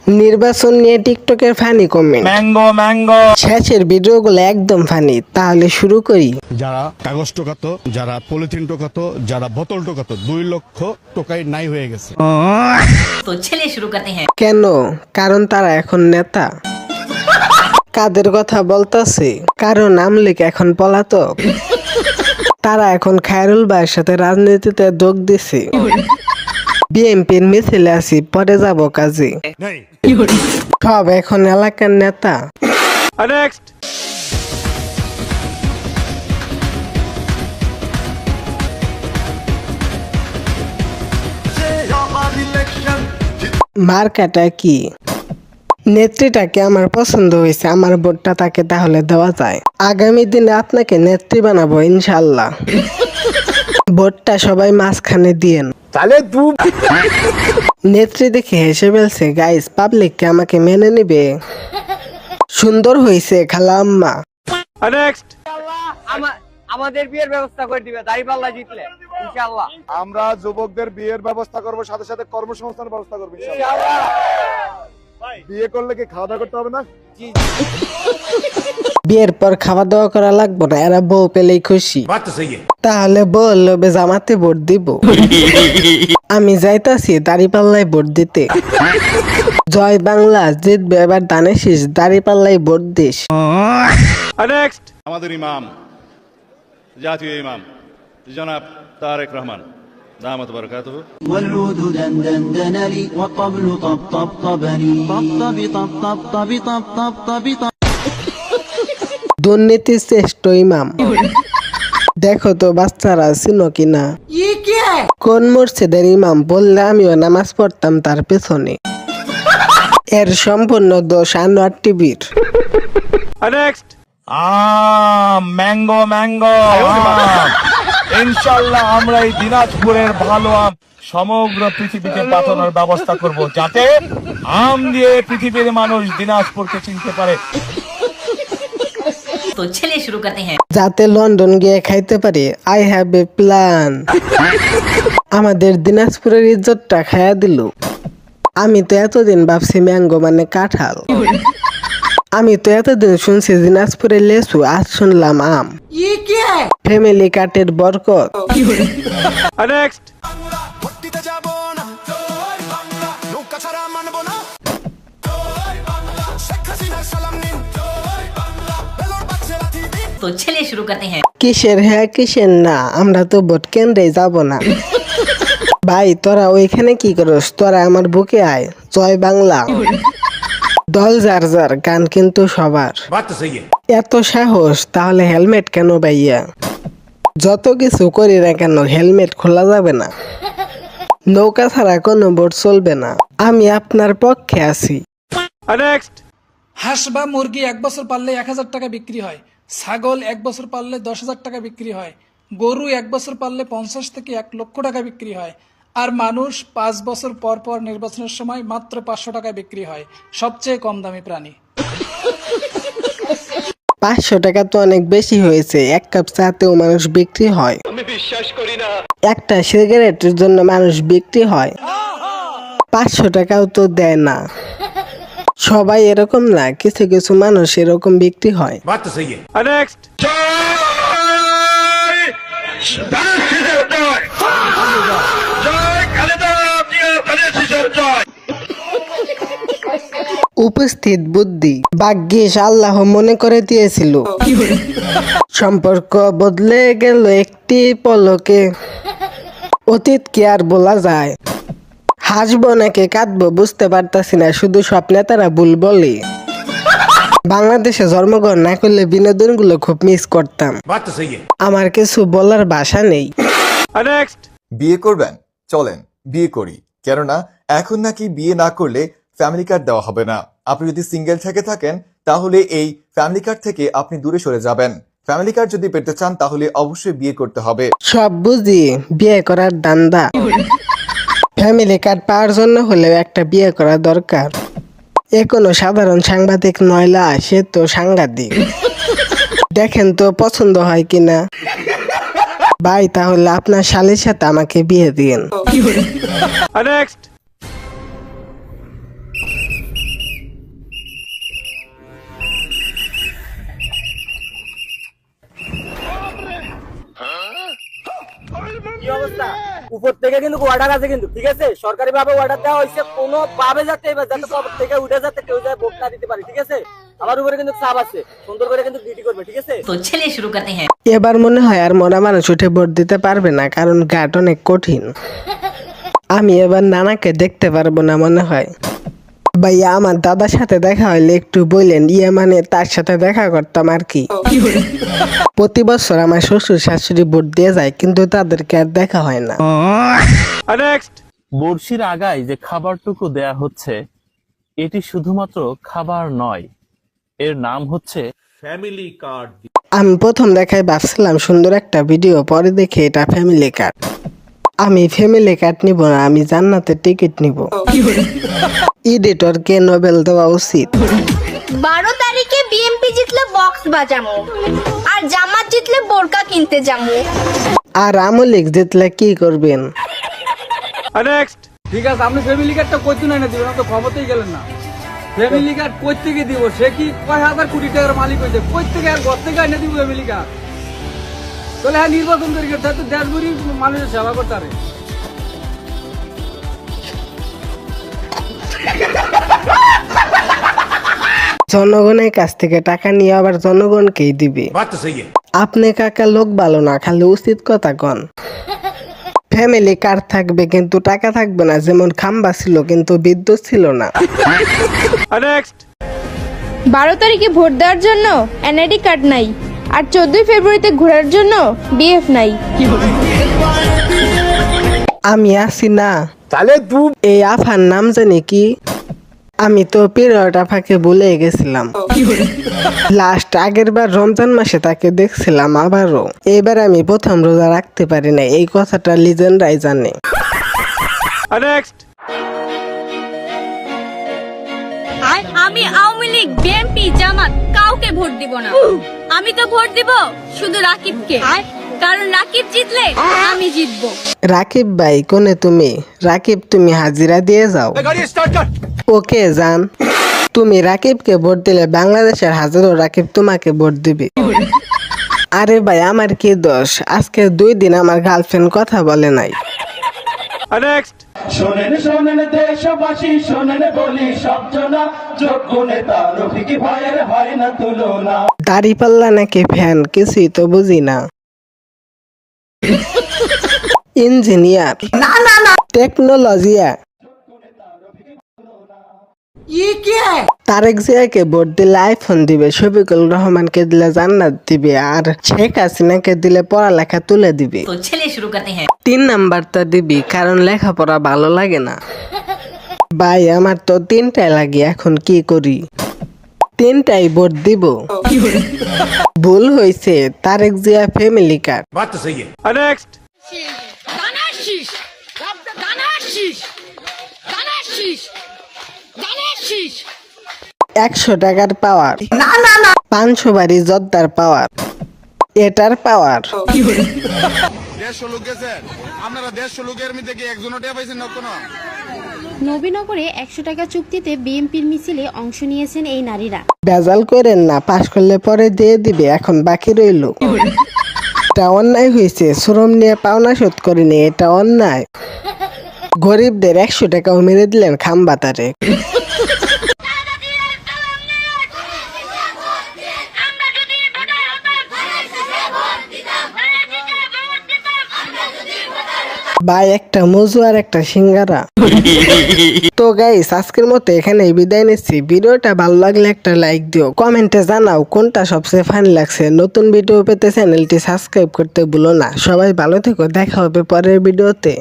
নির্বাচন নিয়ে টিকটকের ফানি কমেন্ট, ম্যাঙ্গো শেষের ভিডিওগুলো একদম ফানি। তাহলে শুরু করি। যারা কাগজ টোকাতো, যারা পলিথিন টোকাতো, যারা বোতল টোকাতো, 2 লক্ষ টোকাই নাই হয়ে গেছে। तो चलिए शुरू करते हैं। কেন? কারণ তারা এখন নেতা। কাদের কথা বলতাছে? কারণ আমলিক এখন পলাতক। তারা এখন খায়রুল ভাইয়ের সাথে রাজনীতিতে যোগ দিছে। বিএনপির মিছিলে আছি, পরে যাব কাজে। সব এখন এলাকার নেতা। নেক্সট মার্কাটা কি? নেত্রীটাকে আমার পছন্দ হয়েছে, আমার ভোটটা তাকে তাহলে দেওয়া যায়। আগামী দিনে আপনাকে নেত্রী বানাবো ইনশাল্লাহ। ভোটটা সবাই মাঝখানে দিয়েন। নেত্রী দেখে হেসে ফেলছে। গাইস, পাবলিককে আমাকে মেনে নিবে? সুন্দর হয়েছে খালা আম্মা। নেক্সট আমাদের বিয়ের ব্যবস্থা করে দিবে দাঁড়িপাল্লা জিতলে ইনশাআল্লাহ। আমরা যুবকদের বিয়ের ব্যবস্থা করব, সাথে সাথে কর্মসংস্থানের ব্যবস্থা করব ইনশাআল্লাহ। বিয়ে করলে কি খাওয়া দাওয়া করতে হবে না? বিয়ের পর খাওয়া দাওয়া করা লাগবে না, এরা বউ পেলেই খুশি। তাহলে বললো জামাতে ভোট দিব। আমি যাইতাছি দাঁড়িপাল্লায় ভোট দিতে। জয় বাংলা, জিতবে এবার দানে শীষ, দাঁড়িপাল্লায় ভোট দিস। নেক্সট আমাদের ইমাম, জাতীয় ইমাম জনাব তারেক রহমান দামাত বারাকাতুহু। والعود دندن لي والطبل طبطبني طبطب طبطب طبطب طبطب দুর্নীতির শ্রেষ্ঠ ইমাম। দেখো তো বাচ্চারা চিনো কিনা? কোন মসজিদের ইমাম বললে আমিও নামাজ পড়তাম তার পেছনে। এর সম্পূর্ণ দোষ আনোয়ার টিভির। নেক্সট ম্যাঙ্গো ইনশাআল্লাহ আমরা এই দিনাজপুরের ভালো আম সমগ্র পৃথিবীতে পাঠানোর ব্যবস্থা করব, যাতে আম দিয়ে পৃথিবীর মানুষ দিনাজপুরকে চিনতে পারে। तो चलिए शुरू करते हैं। যাতে লন্ডন গিয়ে খাইতে পারি। I have a plan. আমাদের দিনাজপুরের ইজ্জতটা খায়া দিল। আমি তো এতদিন ভাবছি ম্যাঙ্গো মানে কাঁঠাল। আমি তো এতদিন শুনছি দিনাজপুরের লেসু, আজ শুনলাম আম। ফ্যামিলি কাটের বরকত। নেক্সট तो चलिए शुरू करते हैं। কিসের হ্যাঁ কিসের না, আমরা তো ভোট কেন্দ্রে যাব না। ভাই তোরা ওইখানে কি করস? তোরা আমার বুকে আয়। জয় বাংলা। দল যার যার, গান কিন্তু সবার। এত সাহস, তাহলে হেলমেট কেন ভাইয়া? যত কিছু করি না কেন হেলমেট খোলা যাবে না। নৌকা ছাড়া কোনো ভোট চলবে না। আমি আপনার পক্ষে আছি। নেক্সট হাঁস বা মুরগি 1 বছর পাললে 1000 টাকা বিক্রি হয়, ছাগল 1 বছর পাললে 10,000 টাকা বিক্রি হয়, গরু 1 বছর পাললে 50 থেকে 1 লক্ষ টাকা বিক্রি হয়, আর মানুষ 5 বছর পর পর নির্বাচনের সময় মাত্র 500 টাকা বিক্রি হয়। সবচেয়ে কম দামি প্রাণী। 500 টাকা তো অনেক বেশি হয়েছে। 1 কাপ চাতেও মানুষ বিক্রি হয়। আমি বিশ্বাস করি না। একটা সিগারেটের জন্য মানুষ বিক্রি হয়। 500 টাকাও তো দেয় না। সবাই এরকম না, কিছু কিছু মানুষ এরকম বিক্রি হয়। নেক্সট উপস্থিত বুদ্ধি ভাগ্যিস আল্লাহ মনে করে দিয়েছিল। সম্পর্ক বদলে গেল একটি পলকে। অতীত কি আর বলা যায়? হাসবো নাকি কাঁদবো বুঝতে পারতাছি না, শুধু স্বপ্নে তারা ভুল বলে। বাংলাদেশে জন্মগ্রহণ না করলে বিনোদন গুলো খুব মিস করতাম। আমার কিছু বলার ভাষা নেই। নেক্সট বিয়ে করবেন? চলেন বিয়ে করি। কেননা এখন নাকি বিয়ে না করলে ফ্যামিলি কার্ড দেওয়া হবে না। আপনি যদি সিঙ্গেল থেকে থাকেন তাহলে এই ফ্যামিলি কার্ড থেকে আপনি দূরে সরে যাবেন। ফ্যামিলি কার্ড যদি পেতে চান তাহলে অবশ্যই বিয়ে করতে হবে। সব বুঝি, বিয়ে করার দান্দা। ফ্যামিলি কার্ড পাওয়ার জন্য হলেও একটা বিয়ে করা দরকার। এ কোনো সাধারণ সাংবাদিক নয়লা, সে তো সাংঘাতিক। দেখেন তো পছন্দ হয় কিনা। ভাই তাহলে আপনার শালীর সাথে আমাকে বিয়ে দিন। নেক্সট উপর থেকে কিন্তু অর্ডার আছে কিন্তু, ঠিক আছে? সরকারি ভাবে অর্ডার দেওয়া হয়েছে, কোনো ভাবে যাতে এবার যাতে কবর থেকে উঠে যাতে কেউ যায় ভোট না দিতে পারে, ঠিক আছে? আমার উপরে কিন্তু চাপ আছে, সুন্দর করে কিন্তু ডিউটি করবে, ঠিক আছে? तो चलिए शुरू करते हैं। এবার মনে হয় আর মরা মানুষ উঠে ভোট দিতে পারবে না, কারণ ঘাট অনেক কঠিন। আমি এবার নানাকে দেখতে পারবো না মনে হয়। ভাইয়া, আমার দাদার সাথে দেখা হইলে একটু বললেন, মানে তার সাথে দেখা করতাম আর কি। প্রতি বছর আমার শ্বশুর শাশুড়ি ভোট দিয়ে যায়, কিন্তু তাদেরকে আর দেখা হয় না। বড়শির আগায় যে খাবারটুকু দেয়া হচ্ছে, এটি শুধুমাত্র খাবার নয়, এর নাম হচ্ছে ফ্যামিলি কার্ড। আমি প্রথম দেখায় ভাবছিলাম সুন্দর একটা ভিডিও, পরে দেখে এটা ফ্যামিলি কার্ড। আমি ফ্যামিলি কার্ড নিব না, আমি জান্নাতের টিকিট নিব। এডিটরকে নোবেল দেওয়া উচিত। 12 তারিখে বিএমপি জিতলে বক্স বাজামু, আর জামাত জিতলে বোরকা কিনতে যামু। আর আমল লীগ জিতলে কি করবেন? ঠিক আছে, আপনি ফ্যামিলি কার্ডটা কই তুই না দিবেন, তো ক্ষমতাই গেলেন না। ফ্যামিলি কার্ড কই থেকে দিব? সে কি কয় হাজার কোটি টাকার মালিক হয়েছে, কই থেকে আর ঘর থেকে এনে দিব ফ্যামিলি কার্ড? তাহলে হ্যাঁ, নির্বাচন করে গেছে তো দেশগুলি মানুষের সেবা করতে পারে। জনগণের কাছ থেকে টাকা নিয়ে আবার জনগণকেই দিবে। আপনি কাকা লোক ভালো না, খালি উচিত কথা কন। ফ্যামিলি কার্ড থাকবে কিন্তু টাকা থাকবে না, যেমন খাম্বা ছিল কিন্তু বিদ্যুৎ ছিল না। 12 তারিখে ভোট দেওয়ার জন্য এনআইডি কার্ড নাই, আর 14 ফেব্রুয়ারিতে ঘোরার জন্য বিএফ নাই। আমি আছি না, এই আফার নাম জানি কি? আমি তো পিরিয়ড আফাকে ভুলে গেছিলাম। লাস্ট আগের বার রমজান মাসে তাকে দেখছিলাম আবারও। এবার আমি প্রথম রোজা রাখতে পারি না, এই কথাটা লিজেন্ডরাই জানে। আমি আওয়ামী লীগ, বিএনপি, জামাত কাউকে ভোট দিব না। আমি তো ভোট দিব শুধু রাকিবকে, কারণ রাকিব জিতলে আমি জিতবো। রাকিব ভাই কোনে তুমি? রাকিব তুমি হাজিরা দিয়ে যাও। ওকে জান, তুমি রাকিবকে ভোট দিলে বাংলাদেশের হাজারো রাকিব তোমাকে ভোট দিবে। আরে ভাই, আমার কি দোষ? আজকে 2 দিন আমার গার্লফ্রেন্ড কথা বলে নাই। শোনেন শোনেন দেশবাসী, শোনেন বলি সব জনা, যোগ্য নেতা রফিক ভাইয়ের হয় না তুলনা। দাড়িপাল্লা নাকি ফ্যান, কিছুই তো বুঝি না। ইঞ্জিনিয়ার, টেকনোলজিয়া, তারেক জিয়াকে ভোট দিলে আইফোন দিবে, শফিকুল রহমানকে দিলে জান্নাত দিবে, আর শেখ হাসিনাকে দিলে পড়ালেখা তুলে দিবে। तो चलिए शुरू करते हैं। 3 নাম্বারটা দিবি, কারণ লেখাপড়া ভালো লাগে না। ভাই, আমার তো 3টাই লাগে, এখন কি করি? 3টাই ভোট দিব। ভুল হয়েছে, তারেক জিয়া ফ্যামিলি কার্ড। 100 টাকার পাওয়ার, 500 বাড়ি জর্দার পাওয়ার, এটার পাওয়ার। 150 লোক গেছে, আপনারা 150 লোকের মধ্যে কি একজনও টেয়া পাইছেন না? কোনো নবীনগরে 100 টাকা চুক্তিতে বিএনপির মিছিলে অংশ নিয়েছেন এই নারীরা। ভেজাল করেন না, পাশ করলে পরে দিয়ে দিবে, এখন বাকি রইল। এটা অন্যায় হয়েছে, শ্রম নিয়ে পাওনা শোধ করেনি, এটা অন্যায়। গরিবদের 100 টাকাও মেরে দিলেন খাম্বাতারে। ভাই, একটা মজু আর একটা সিঙ্গারা। তো গাইস, আজকের মতো এখানে বিদায় নিচ্ছি। ভিডিওটা ভালো লাগলে একটা লাইক দিও, কমেন্টে জানাও কোনটা সবচেয়ে ফানি লাগছে। নতুন ভিডিও পেতে চ্যানেলটি সাবস্ক্রাইব করতে ভুলো না। সবাই ভালো থেকো, দেখা হবে পরের ভিডিওতে।